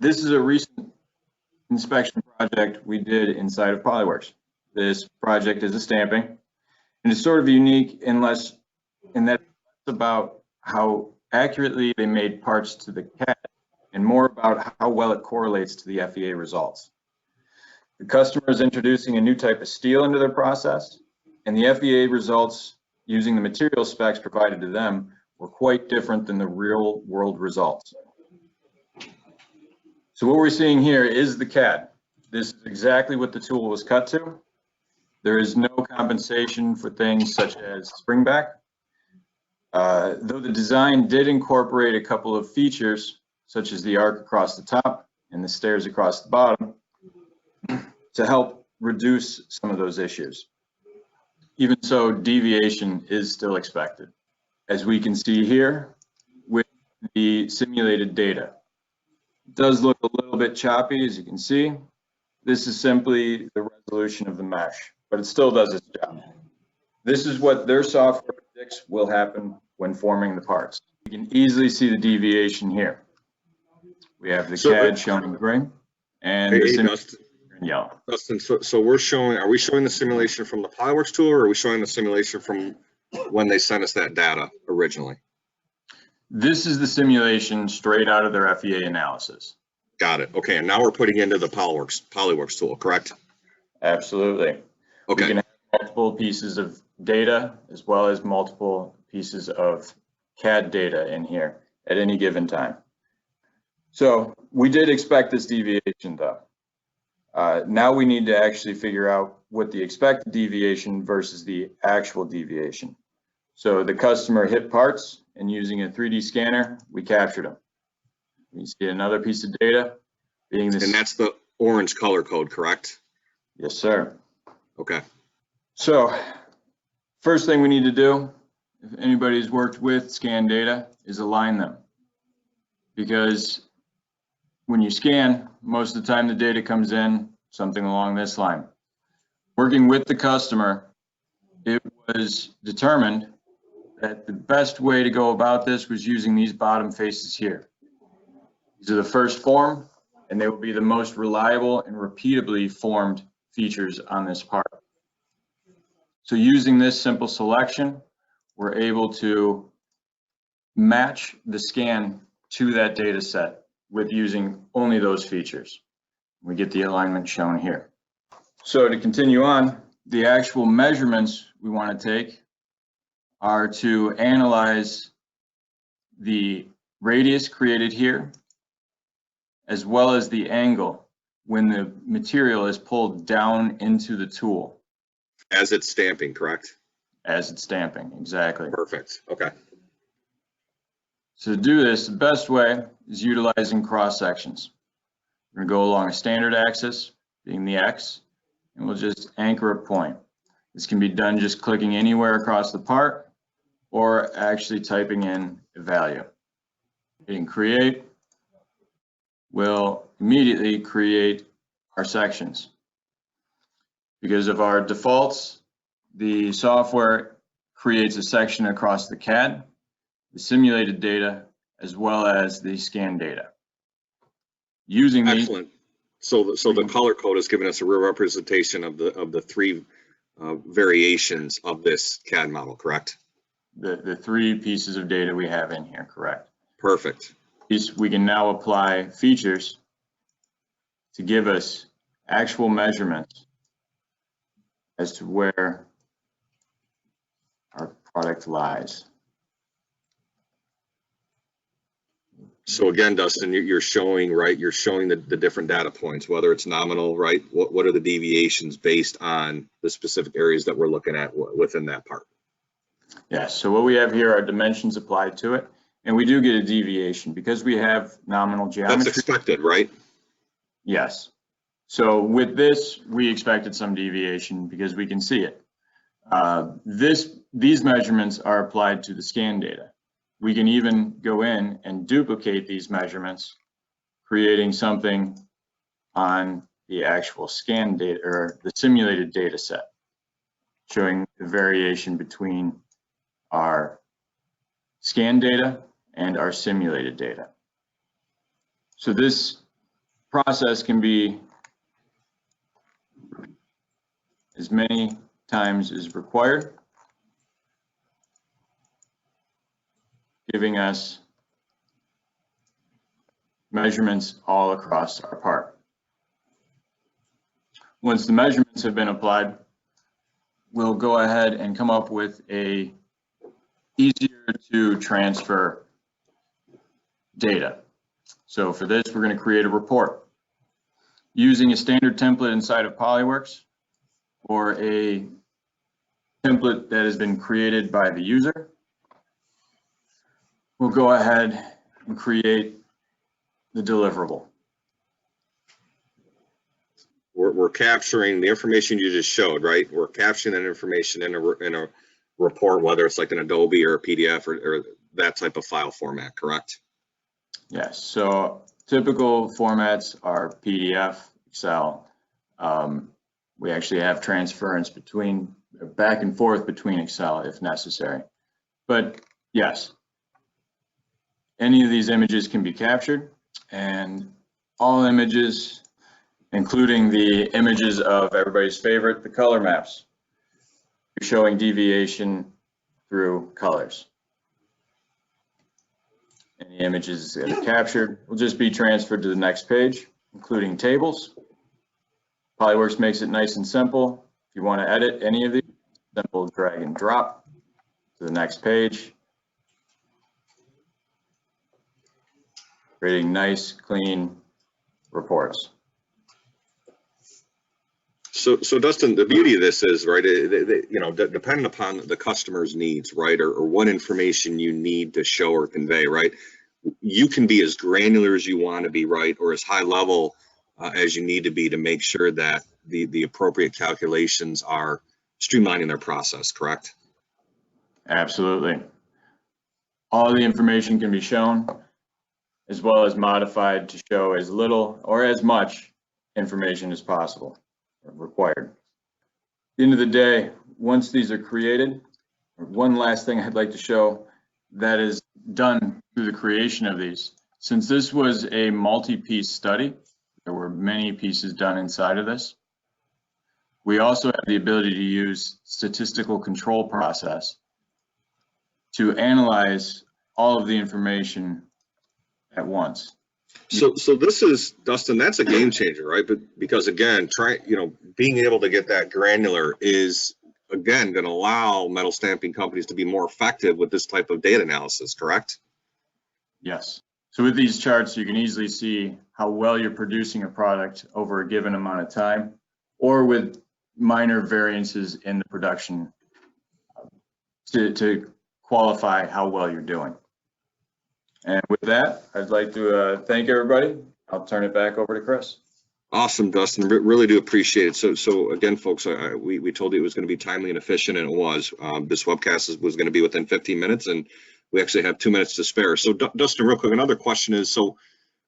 This is a recent inspection project we did inside of Polyworks. This project is a stamping, and it's sort of unique in that it's about how accurately they made parts to the CAD and more about how well it correlates to the FEA results. The customer is introducing a new type of steel into their process, and the FEA results using the material specs provided to them were quite different than the real world results. So what we're seeing here is the CAD. This is exactly what the tool was cut to. There is no compensation for things such as springback. Though the design did incorporate a couple of features, such as the arc across the top and the stairs across the bottom, to help reduce some of those issues. Even so, deviation is still expected, as we can see here with the simulated data. It does look a little bit choppy, as you can see. This is simply the resolution of the mesh, but it still does its job. This is what their software predicts will happen when forming the parts. You can easily see the deviation here. We have the CAD shown in gray and the simulation in yellow. Dustin, so are we showing the simulation from the Polyworks tool, or are we showing the simulation from when they sent us that data originally? This is the simulation straight out of their FEA analysis. Got it. Okay, and now we're putting into the Polyworks tool, correct? Absolutely. Okay. We can have multiple pieces of data as well as multiple pieces of CAD data in here at any given time. So we did expect this deviation though. Now we need to actually figure out what the expected deviation versus the actual deviation. So the customer hit parts, and using a 3D scanner, we captured them. You see another piece of data being this. And that's the orange color code, correct? Yes, sir. Okay. So first thing we need to do, if anybody's worked with scan data, is align them. Because when you scan, most of the time the data comes in something along this line. Working with the customer, it was determined that the best way to go about this was using these bottom faces here. These are the first form, and they will be the most reliable and repeatably formed features on this part. So using this simple selection, we're able to match the scan to that data set with using only those features. We get the alignment shown here. So to continue on, the actual measurements we want to take are to analyze the radius created here, as well as the angle when the material is pulled down into the tool. As it's stamping, correct? As it's stamping, exactly. Perfect, okay. So to do this, the best way is utilizing cross sections. We're gonna go along a standard axis, being the X, and we'll just anchor a point. This can be done just clicking anywhere across the part or actually typing in a value. Hitting create will immediately create our sections. Because of our defaults, the software creates a section across the CAD, the simulated data, as well as the scan data. Using these. Excellent. So the color code is giving us a real representation of the three variations of this CAD model, correct? The three pieces of data we have in here, correct? Perfect. We can now apply features to give us actual measurements as to where our product lies. So again, Dustin, you're showing, right? You're showing the different data points, whether it's nominal, right? What are the deviations based on the specific areas that we're looking at within that part? Yes, so what we have here are dimensions applied to it, and we do get a deviation because we have nominal geometry. That's expected, right? Yes. So with this, we expected some deviation because we can see it. These measurements are applied to the scan data. We can even go in and duplicate these measurements, creating something on the actual scan data or the simulated data set, showing the variation between our scan data and our simulated data. So this process can be as many times as required, giving us measurements all across our part. Once the measurements have been applied, we'll go ahead and come up with a easier to transfer data. So for this, we're going to create a report using a standard template inside of Polyworks or a template that has been created by the user. We'll go ahead and create the deliverable. We're capturing the information you just showed, right? We're capturing that information in a report, whether it's like an Adobe or a PDF or that type of file format, correct? Yes, so typical formats are PDF, Excel. We actually have transference between, back and forth between Excel if necessary. But yes, any of these images can be captured, and all images, including the images of everybody's favorite, the color maps, you're showing deviation through colors. Any images that are captured will just be transferred to the next page, including tables. Polyworks makes it nice and simple. If you want to edit any of these, simple drag and drop to the next page, creating nice, clean reports. So Dustin, the beauty of this is, right, depending upon the customer's needs, right, or what information you need to show or convey, right, you can be as granular as you want to be, right, or as high level as you need to be to make sure that the appropriate calculations are streamlining their process, correct? Absolutely. All the information can be shown as well as modified to show as little or as much information as possible or required. At the end of the day, once these are created, one last thing I'd like to show that is done through the creation of these. Since this was a multi-piece study, there were many pieces done inside of this. We also have the ability to use statistical control process to analyze all of the information at once. So this is, Dustin, that's a game changer, right? But because again, being able to get that granular is again going to allow metal stamping companies to be more effective with this type of data analysis, correct? Yes. So with these charts, you can easily see how well you're producing a product over a given amount of time, or with minor variances in the production to qualify how well you're doing. And with that, I'd like to thank everybody. I'll turn it back over to Chris. Awesome, Dustin. Really do appreciate it. So again, folks, we told you it was going to be timely and efficient, and it was. This webcast was going to be within 15 minutes, and we actually have 2 minutes to spare. So Dustin, real quick, another question is, so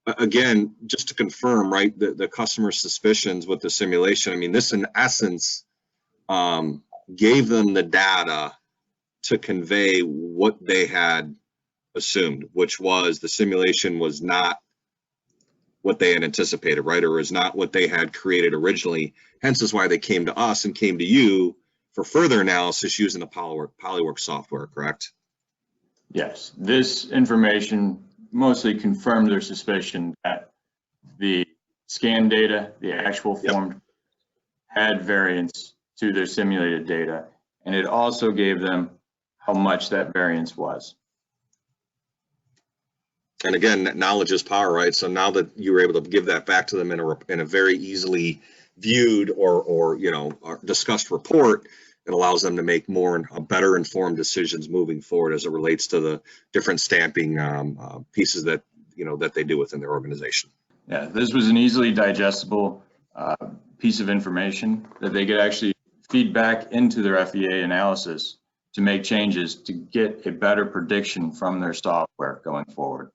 again, just to confirm, right, the customer's suspicions with the simulation, I mean, this in essence gave them the data to convey what they had assumed, which was the simulation was not what they had anticipated, right, or is not what they had created originally. Hence is why they came to us and came to you for further analysis using the Polyworks software, correct? Yes, this information mostly confirmed their suspicion that the scan data, the actual form, had variance to their simulated data, and it also gave them how much that variance was. And again, knowledge is power, right? So now that you were able to give that back to them in a very easily viewed or discussed report, it allows them to make more and better informed decisions moving forward as it relates to the different stamping pieces that that they do within their organization. Yeah, this was an easily digestible piece of information that they could actually feed back into their FEA analysis to make changes to get a better prediction from their software going forward.